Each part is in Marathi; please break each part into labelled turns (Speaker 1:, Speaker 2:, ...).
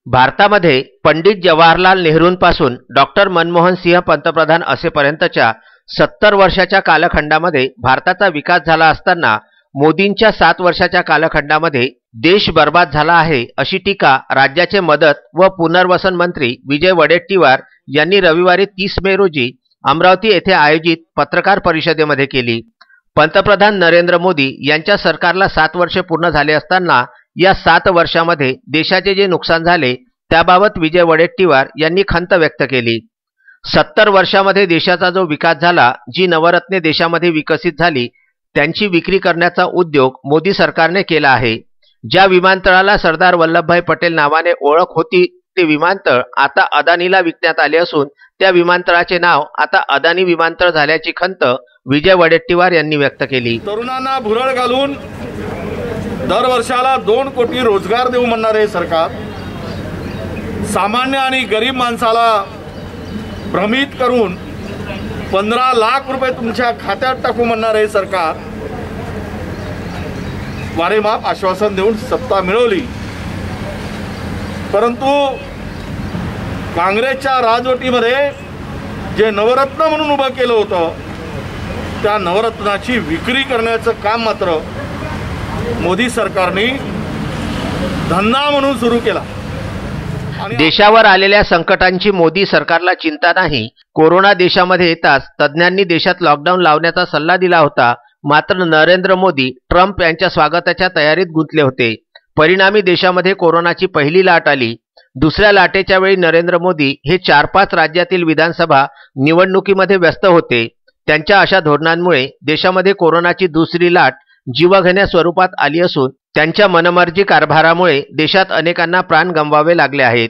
Speaker 1: भारतामध्ये पंडित जवाहरलाल नेहरूंपासून डॉक्टर मनमोहन सिंह पंतप्रधान असेपर्यंतच्या 70 वर्षाच्या कालखंडामध्ये भारताचा विकास झाला असताना मोदींच्या 7 वर्षाच्या कालखंडामध्ये देश बर्बाद झाला आहे, अशी टीका राज्याचे मदत व पुनर्वसन मंत्री विजय वडेट्टीवार यांनी रविवारी 30 मे रोजी अमरावती येथे आयोजित पत्रकार परिषदेमध्ये केली। पंतप्रधान नरेंद्र मोदी यांच्या सरकारला 7 वर्षे पूर्ण झाले असताना या 7 वर्षामध्ये देशाचे जे नुकसान झाले त्याबाबत विजय वडेट्टीवार यांनी खंत व्यक्त केली। 70 वर्षामध्ये देशाचा जो विकास झाला, जी नवरत्ने देशामध्ये विकसित झाली त्यांची विक्री करण्याचा उद्योग मोदी सरकारने केला आहे। ज्या विमानतळाला सरदार वल्लभभाई पटेल नावाने ओळख होती ते विमानतळ आता अदानीला विकण्यात आले असून त्या विमानतळाचे नाव आता अदानी विमानतळ झाल्याची खंत विजय वडेट्टीवार यांनी व्यक्त केली।
Speaker 2: तरुणांना भुरळ घालून दर वर्षाला 2 कोटी रोजगार देऊ म्हणणारे सरकार, सामान्य आणि गरीब माणसाला भ्रमित करून 15 लाख रुपये तुमच्या खात्यात टाकू म्हणणारे सरकार वारेमाप आश्वासन देऊन सत्ता मिळवली, परंतु काँग्रेसच्या राजवटीमध्ये जे नवरत्न म्हणून उभं केलं होतं त्या नवरत्नाची विक्री करण्याचं काम मात्र मोदी सरकारने धंदा म्हणून सुरू केला।
Speaker 1: देशावर आलेल्या संकटांची मोदी सरकारला चिंता नाही। कोरोना देशामध्ये येताच तज्ञांनी देशात लॉकडाऊन लावण्याचा सल्ला दिला होता, मात्र नरेंद्र मोदी ट्रम्प यांच्या स्वागताच्या तयारीत गुंतले होते। परिणामी देशामध्ये कोरोनाची पहिली लाट आली। दुसऱ्या लाटेच्या वेळी नरेंद्र मोदी हे 4-5 राज्यातील विधानसभा निवडणुकीमध्ये व्यस्त होते। त्यांच्या अशा धोरणांमुळे देशामध्ये कोरोनाची दुसरी लाट जीवघेण्या स्वरूपात आली असून त्यांच्या मनमर्जी कारभारामुळे देशात अनेकांना प्राण गमवावे लागले आहेत।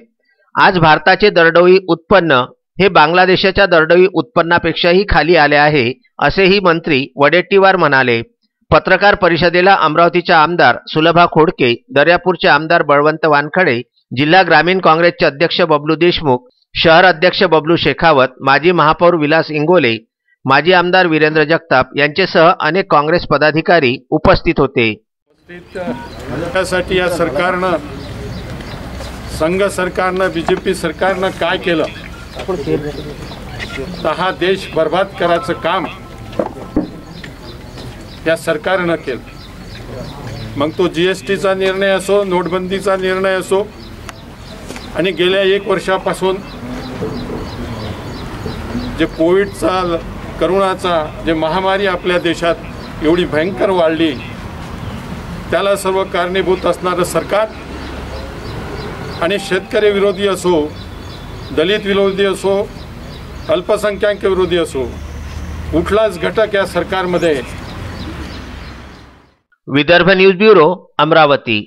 Speaker 1: आज भारताचे दरडोई उत्पन्न हे बांगलादेशाच्या दरडोई उत्पन्नापेक्षाही खाली आले आहे, असेही मंत्री वडेट्टीवार म्हणाले। पत्रकार परिषदेला अमरावतीच्या आमदार सुलभा खोडके, दर्यापूरचे आमदार बळवंत वानखडे, जिल्हा ग्रामीण काँग्रेसचे अध्यक्ष बबलू देशमुख, शहर अध्यक्ष बबलू शेखावत, माजी महापौर विलास इंगोले, माजी आमदार वीरेंद्र जगताप यांच्यासह अनेक काँग्रेस पदाधिकारी उपस्थित होते।
Speaker 2: त्यासाठी या सरकारनं, संघ सरकारनं, बीजेपी सरकारनं काय केलं तर हा देश बर्बाद करायचं काम या सरकारनं केलं। मग तो जीएसटीचा निर्णय असो, नोटबंदीचा निर्णय असो, आणि गेल्या 1 वर्षापासून जे कोविडचा, करोनाचा जे महामारी आपल्या देशात एवढी भयंकर वाढली, त्याला सर्व कारणीभूत असणारं सरकार आणि शेतकरी विरोधी असो, दलित विरोधी असो, अल्पसंख्याक विरोधी असो, कुठलाच घटक या सरकारमध्ये।
Speaker 1: Vidarbha news bureau, Amravati.